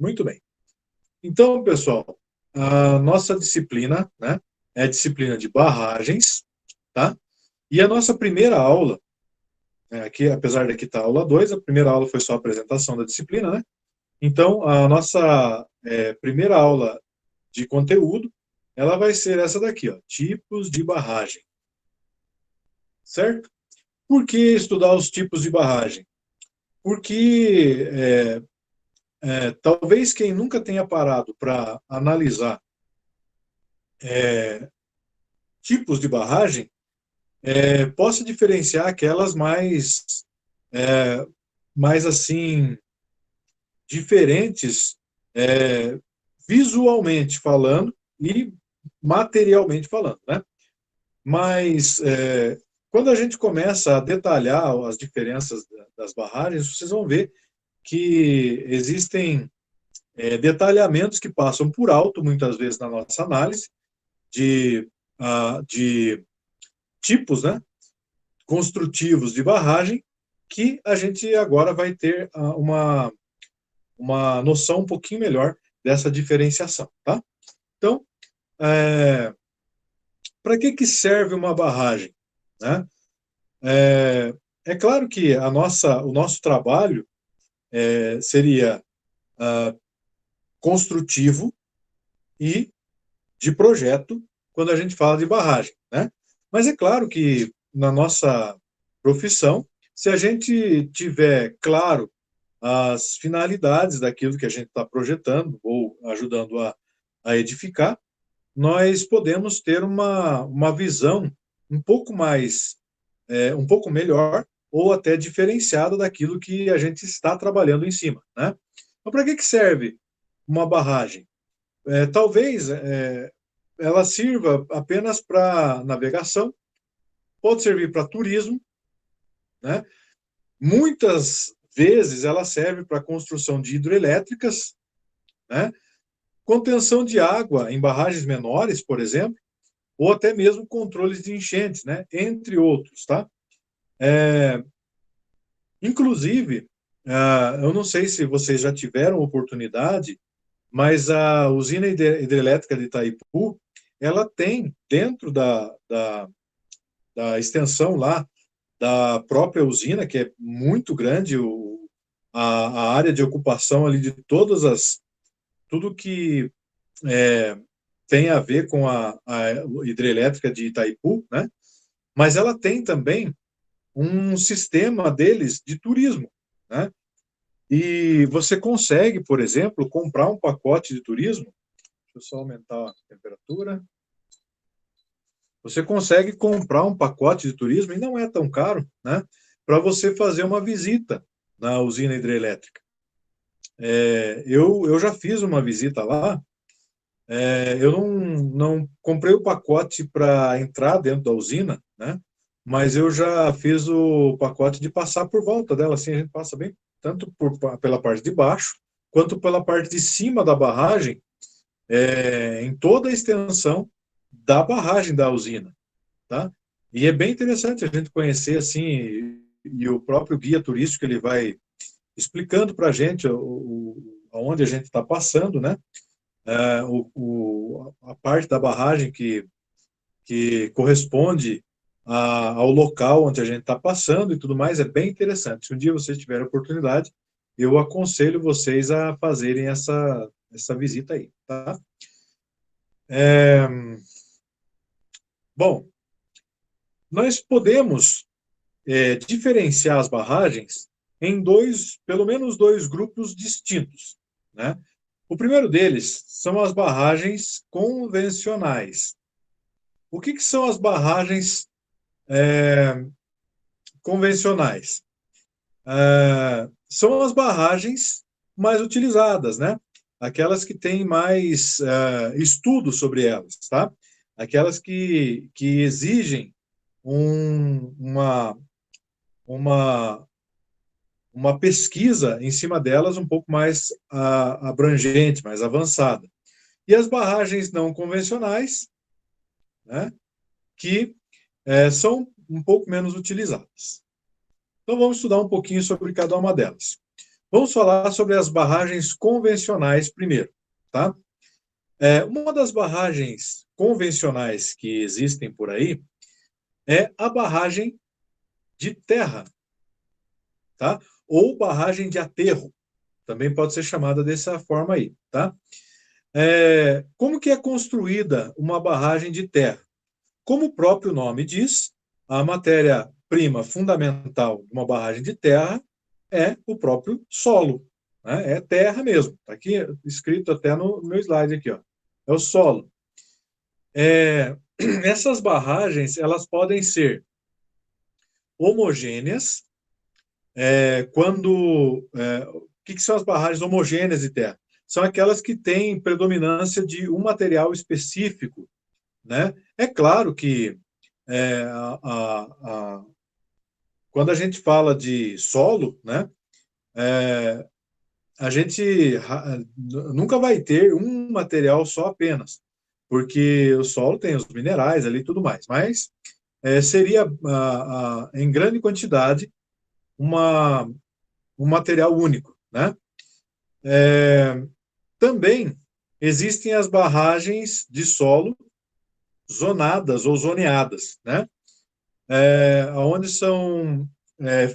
Muito bem. Então, pessoal, a nossa disciplina, né, é a disciplina de barragens, tá? E a nossa primeira aula, aqui, apesar de aqui estar a aula 2, a primeira aula foi só a apresentação da disciplina, né? Então, a nossa primeira aula de conteúdo, ela vai ser essa daqui, ó, tipos de barragem, certo? Por que estudar os tipos de barragem? Porque talvez quem nunca tenha parado para analisar tipos de barragem possa diferenciar aquelas mais assim, diferentes visualmente falando e materialmente falando, né? Mas quando a gente começa a detalhar as diferenças das barragens, vocês vão ver que existem detalhamentos que passam por alto, muitas vezes, na nossa análise, de tipos, né, construtivos de barragem, que a gente agora vai ter uma noção um pouquinho melhor dessa diferenciação, tá? Então, para que serve uma barragem, né? É claro que o nosso trabalho seria construtivo e de projeto quando a gente fala de barragem, né? Mas é claro que na nossa profissão, se a gente tiver claro as finalidades daquilo que a gente está projetando ou ajudando a edificar, nós podemos ter uma visão um pouco mais, um pouco melhor ou até diferenciada daquilo que a gente está trabalhando em cima, né? Então, para que serve uma barragem? Talvez ela sirva apenas para navegação, pode servir para turismo, né? Muitas vezes ela serve para a construção de hidrelétricas, né? Contenção de água em barragens menores, por exemplo, ou até mesmo controles de enchentes, né? Entre outros, tá? Inclusive, eu não sei se vocês já tiveram oportunidade, mas a usina hidrelétrica de Itaipu, ela tem dentro da extensão lá da própria usina, que é muito grande, a área de ocupação ali de tudo que tem a ver com a hidrelétrica de Itaipu, né? Mas ela tem também um sistema deles de turismo, né? E você consegue, por exemplo, comprar um pacote de turismo. Deixa eu só aumentar a temperatura. Você consegue comprar um pacote de turismo, e não é tão caro, né? Para você fazer uma visita na usina hidrelétrica. Eu já fiz uma visita lá. Eu não comprei o pacote para entrar dentro da usina, né? Mas eu já fiz o pacote de passar por volta dela. Assim, a gente passa bem, tanto pela parte de baixo, quanto pela parte de cima da barragem, em toda a extensão da barragem da usina, tá? E é bem interessante a gente conhecer, assim, e o próprio guia turístico, ele vai explicando para a gente aonde a gente está passando, né? A parte da barragem que corresponde ao local onde a gente está passando e tudo mais, é bem interessante. Se um dia vocês tiverem oportunidade, eu aconselho vocês a fazerem essa visita aí, tá? Bom, nós podemos diferenciar as barragens em pelo menos dois grupos distintos, né? O primeiro deles são as barragens convencionais. O que são as barragens convencionais? São as barragens mais utilizadas, né? Aquelas que têm mais estudo sobre elas, tá? Aquelas que exigem uma, uma pesquisa em cima delas um pouco mais abrangente, mais avançada. E as barragens não convencionais, né, que são um pouco menos utilizadas. Então vamos estudar um pouquinho sobre cada uma delas. Vamos falar sobre as barragens convencionais primeiro, tá? Uma das barragens convencionais que existem por aí é a barragem de terra, tá? Ou barragem de aterro, também pode ser chamada dessa forma aí, tá? Como que é construída uma barragem de terra? Como o próprio nome diz, a matéria-prima fundamental de uma barragem de terra é o próprio solo, né? É terra mesmo. Está aqui escrito até no meu slide aqui, ó. É o solo. Essas barragens, elas podem ser homogêneas. O que são as barragens homogêneas de terra? São aquelas que têm predominância de um material específico, né? É claro que é, a, a, quando a gente fala de solo, né, a gente nunca vai ter um material só apenas, porque o solo tem os minerais ali e tudo mais, mas seria, em grande quantidade, uma, um material único, né? Também existem as barragens de solo zonadas ou zoneadas, né? Onde são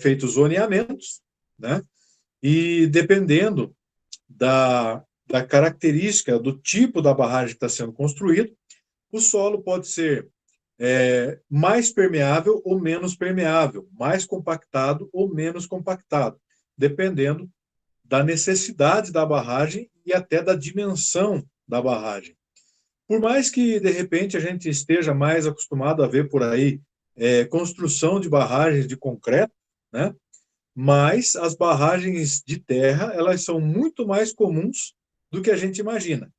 feitos zoneamentos, né? E dependendo da característica, do tipo da barragem que está sendo construído, o solo pode ser mais permeável ou menos permeável, mais compactado ou menos compactado, dependendo da necessidade da barragem e até da dimensão da barragem. Por mais que, de repente, a gente esteja mais acostumado a ver por aí construção de barragens de concreto, né? Mas as barragens de terra, elas são muito mais comuns do que a gente imagina.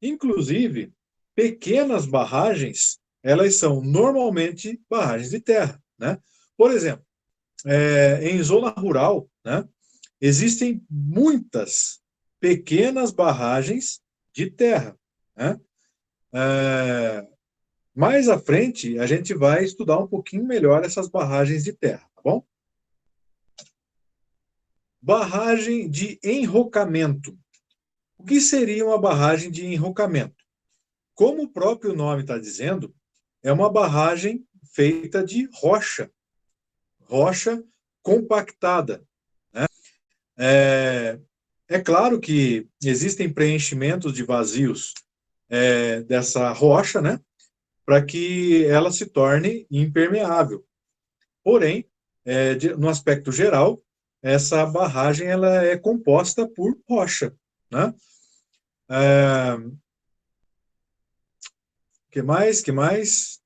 Inclusive, pequenas barragens, elas são normalmente barragens de terra, né? Por exemplo, em zona rural, né, existem muitas pequenas barragens de terra, né? Mais à frente, a gente vai estudar um pouquinho melhor essas barragens de terra, tá bom? Barragem de enrocamento. O que seria uma barragem de enrocamento? Como o próprio nome está dizendo, é uma barragem feita de rocha, rocha compactada, né? É claro que existem preenchimentos de vazios dessa rocha, né? Para que ela se torne impermeável. Porém, no aspecto geral, essa barragem ela é composta por rocha, né? Que mais? Que mais?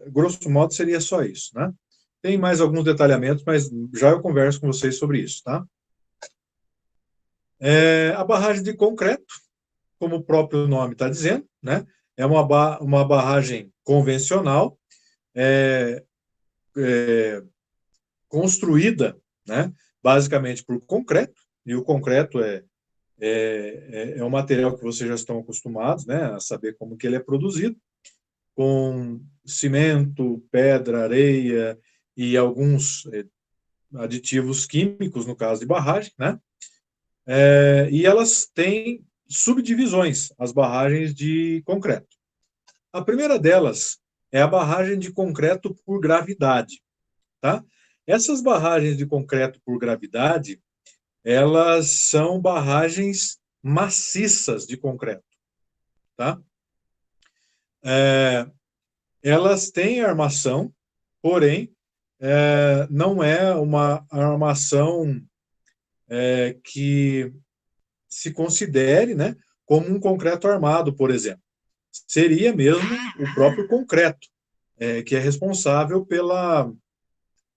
Grosso modo seria só isso, né? Tem mais alguns detalhamentos, mas já eu converso com vocês sobre isso, tá? A barragem de concreto, como o próprio nome está dizendo, né? É uma barragem convencional, é, é, construída, né? Basicamente por concreto, e o concreto é um material que vocês já estão acostumados, né? A saber como que ele é produzido, com cimento, pedra, areia e alguns aditivos químicos, no caso de barragem, né? E elas têm subdivisões, as barragens de concreto. A primeira delas é a barragem de concreto por gravidade, tá? Essas barragens de concreto por gravidade, elas são barragens maciças de concreto, tá? Elas têm armação, porém, não é uma armação que se considere, né, como um concreto armado, por exemplo. Seria mesmo o próprio concreto, que é responsável pela,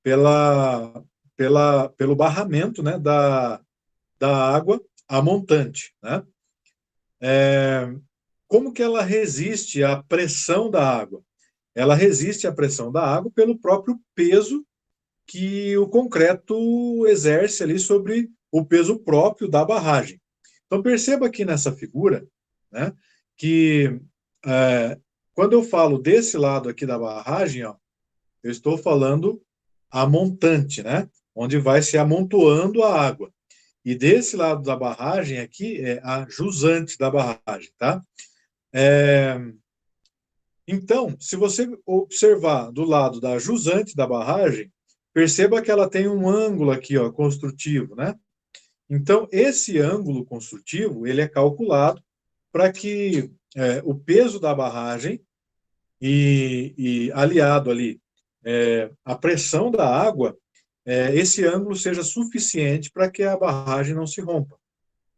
pelo barramento, né, da água a montante, né? Como que ela resiste à pressão da água? Ela resiste à pressão da água pelo próprio peso que o concreto exerce ali sobre o peso próprio da barragem. Então, perceba aqui nessa figura, né, que quando eu falo desse lado aqui da barragem, ó, eu estou falando a montante, né? onde vai se amontoando a água. E desse lado da barragem aqui é a jusante da barragem, tá? Então, se você observar do lado da jusante da barragem, perceba que ela tem um ângulo aqui, ó, construtivo, né? Então, esse ângulo construtivo, ele é calculado para que o peso da barragem e aliado ali a pressão da água, esse ângulo seja suficiente para que a barragem não se rompa,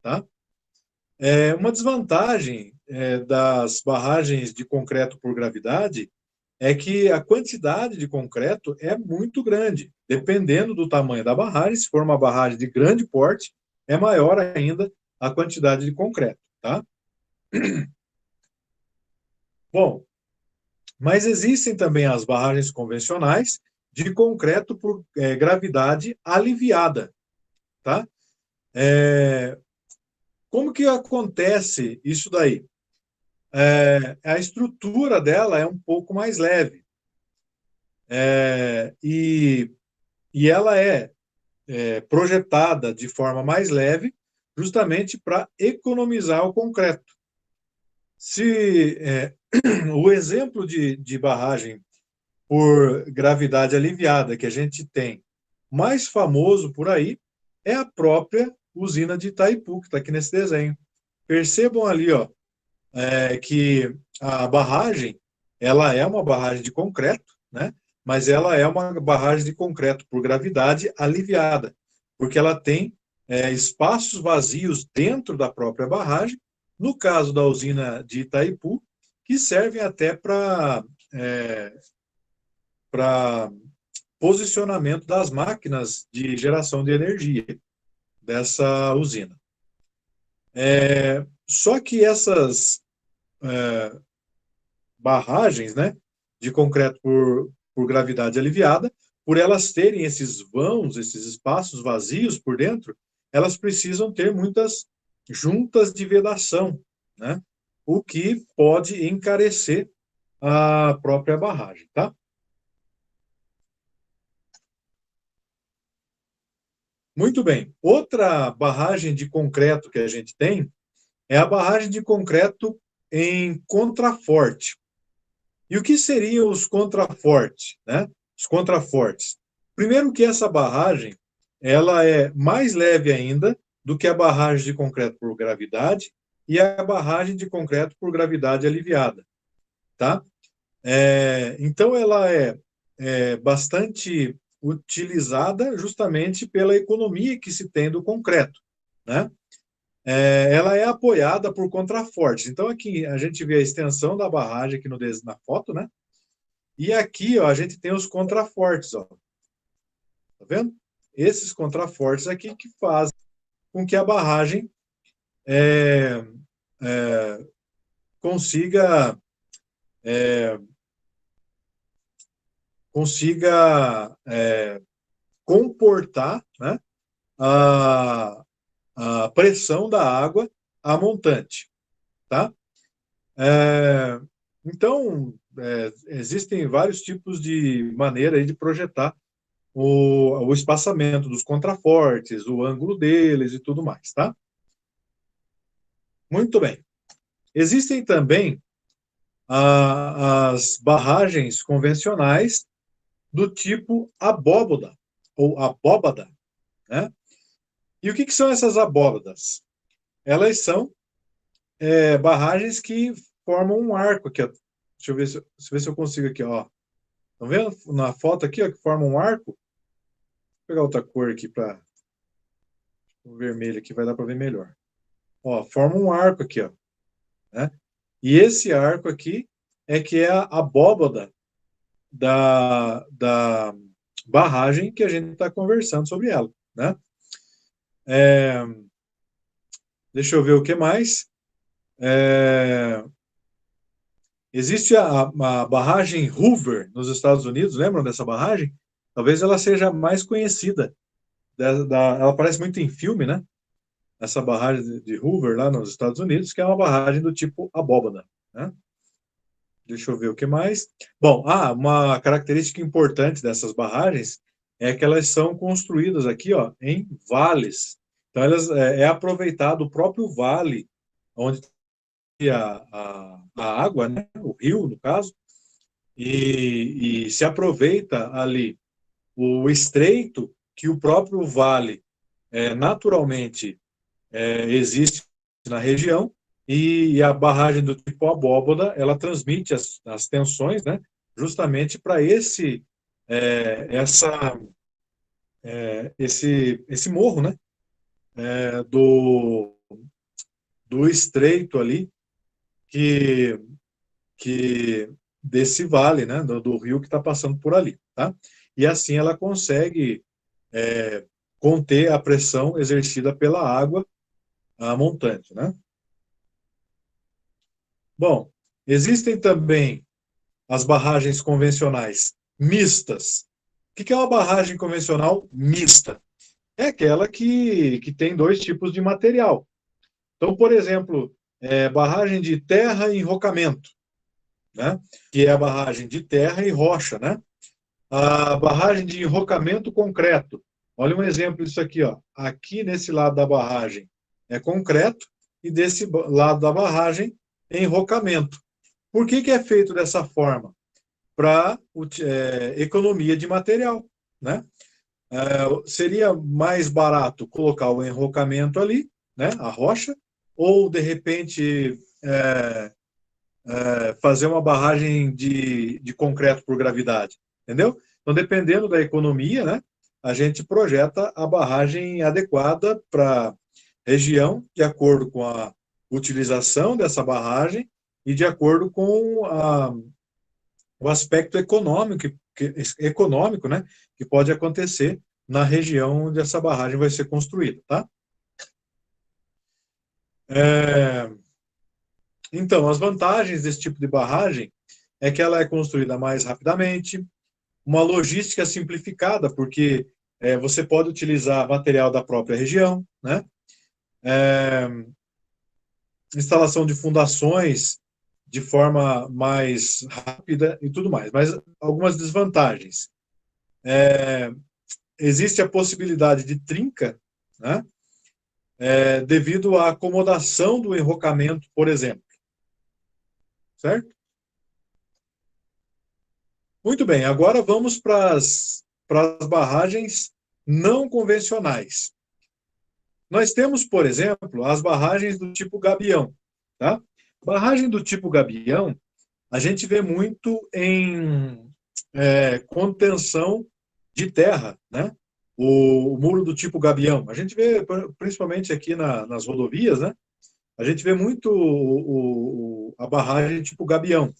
tá? Uma desvantagem das barragens de concreto por gravidade é que a quantidade de concreto é muito grande. Dependendo do tamanho da barragem, se for uma barragem de grande porte, é maior ainda a quantidade de concreto, tá? Bom, mas existem também as barragens convencionais de concreto por gravidade aliviada, tá? Como que acontece isso daí? A estrutura dela é um pouco mais leve. E ela é projetada de forma mais leve, justamente para economizar o concreto. Se o exemplo de barragem por gravidade aliviada que a gente tem mais famoso por aí é a própria usina de Itaipu, que está aqui nesse desenho. Percebam ali, ó, que a barragem, ela é uma barragem de concreto, né? Mas ela é uma barragem de concreto por gravidade aliviada, porque ela tem espaços vazios dentro da própria barragem, no caso da usina de Itaipu, que servem até para posicionamento das máquinas de geração de energia dessa usina. Só que essas barragens, né, de concreto por gravidade aliviada, por elas terem esses vãos, esses espaços vazios por dentro, elas precisam ter muitas juntas de vedação, né, o que pode encarecer a própria barragem, tá? Muito bem. Outra barragem de concreto que a gente tem é a barragem de concreto em contraforte. E o que seriam os contrafortes, né? Os contrafortes. Primeiro que essa barragem, ela é mais leve ainda do que a barragem de concreto por gravidade e a barragem de concreto por gravidade aliviada, tá? Então ela é bastante utilizada justamente pela economia que se tem do concreto, né? Ela é apoiada por contrafortes. Então aqui a gente vê a extensão da barragem aqui na foto, né? E aqui, ó, a gente tem os contrafortes, ó. Tá vendo? Esses contrafortes aqui que fazem com que a barragem é, é, consiga comportar, né, a, a pressão da água a montante, tá? Então, existem vários tipos de maneira de projetar o espaçamento dos contrafortes, o ângulo deles e tudo mais, tá? Muito bem. Existem também as barragens convencionais do tipo abóboda, ou abóbada, né? E o que são essas abóbadas? Elas são barragens que formam um arco aqui, ó. Deixa eu ver se eu consigo aqui, ó. Estão vendo na foto aqui, ó, que forma um arco? Vou pegar outra cor aqui para o vermelho aqui, vai dar para ver melhor. Ó, forma um arco aqui, ó, né? E esse arco aqui é que é a abóbada da barragem que a gente está conversando sobre ela, né? Deixa eu ver o que mais. Existe a barragem Hoover nos Estados Unidos, lembram dessa barragem? Talvez ela seja a mais conhecida. Ela aparece muito em filme, né? Essa barragem de Hoover lá nos Estados Unidos, que é uma barragem do tipo abóbada, né? Deixa eu ver o que mais. Bom, uma característica importante dessas barragens é que elas são construídas aqui, ó, em vales. Então, elas, é aproveitado o próprio vale, onde tem a água, né, o rio, no caso, e se aproveita ali o estreito que o próprio vale naturalmente existe na região, e a barragem do tipo abóboda, ela transmite as tensões, né, justamente para essa esse morro, né, do estreito ali, que, que desse vale, né, do rio que está passando por ali, tá? E assim ela consegue conter a pressão exercida pela água a montante, né? Bom, existem também as barragens convencionais mistas. O que é uma barragem convencional mista? É aquela que tem dois tipos de material. Então, por exemplo, barragem de terra e enrocamento, né? Que é a barragem de terra e rocha, né? A barragem de enrocamento concreto. Olha um exemplo disso aqui, ó. Aqui nesse lado da barragem é concreto e desse lado da barragem é enrocamento. Por que é feito dessa forma? Para economia de material, né? Seria mais barato colocar o enrocamento ali, né, a rocha, ou de repente fazer uma barragem de concreto por gravidade, entendeu? Então, dependendo da economia, né, a gente projeta a barragem adequada para a região, de acordo com a utilização dessa barragem e de acordo com o aspecto econômico, né, que pode acontecer na região onde essa barragem vai ser construída, tá? É, então, as vantagens desse tipo de barragem é que ela é construída mais rapidamente, uma logística simplificada, porque você pode utilizar material da própria região, né? É, instalação de fundações de forma mais rápida e tudo mais. Mas algumas desvantagens. Existe a possibilidade de trinca, né? Devido à acomodação do enrocamento, por exemplo. Certo? Muito bem, agora vamos para as barragens não convencionais. Nós temos, por exemplo, as barragens do tipo gabião. Tá? Barragem do tipo gabião, a gente vê muito em contenção de terra, né? O muro do tipo gabião. A gente vê, principalmente aqui nas rodovias, né? A gente vê muito a barragem tipo gabião.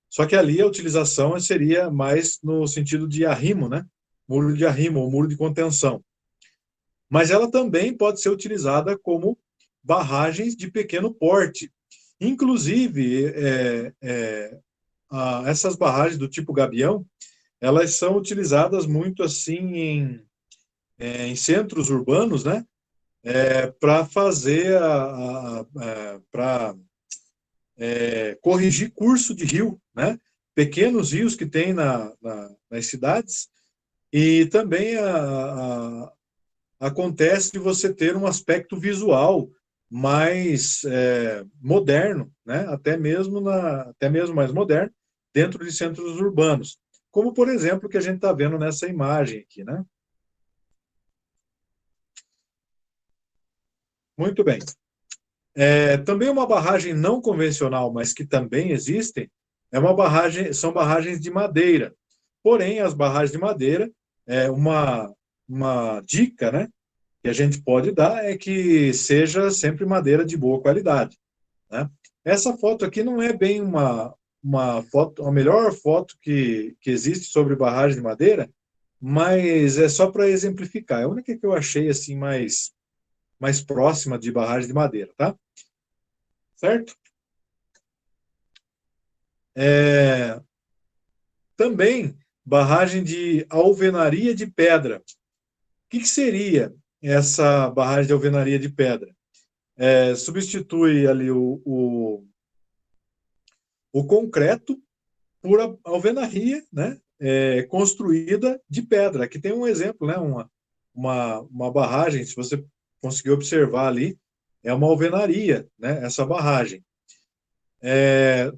Só que ali a utilização seria mais no sentido de arrimo, né? Muro de arrimo, ou muro de contenção. Mas ela também pode ser utilizada como barragens de pequeno porte. Inclusive, essas barragens do tipo gabião, elas são utilizadas muito assim em centros urbanos, né? Para fazer para corrigir curso de rio, né? Pequenos rios que tem nas cidades, e também acontece de você ter um aspecto visual mais moderno, né? Até mesmo mais moderno, dentro de centros urbanos. Como, por exemplo, o que a gente está vendo nessa imagem aqui, né? Muito bem. Também uma barragem não convencional, mas que também existem, são barragens de madeira. Porém, as barragens de madeira, uma dica, né, que a gente pode dar é que seja sempre madeira de boa qualidade, né? Essa foto aqui não é bem uma foto, a melhor foto que existe sobre barragem de madeira, mas é só para exemplificar. É a única que eu achei assim mais próxima de barragem de madeira, tá? Certo? É, também barragem de alvenaria de pedra. O que seria essa barragem de alvenaria de pedra? Substitui ali o concreto por alvenaria, né? construída de pedra. Aqui tem um exemplo, né? Uma barragem, se você conseguir observar ali, é uma alvenaria, né? Essa barragem.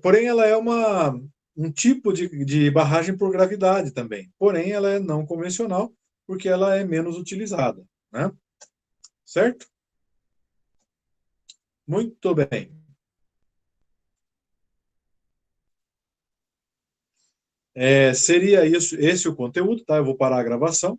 Porém, ela é um tipo de barragem por gravidade também. Porém, ela é não convencional, porque ela é menos utilizada, né? Certo? Muito bem. Seria isso, esse o conteúdo, tá? Eu vou parar a gravação.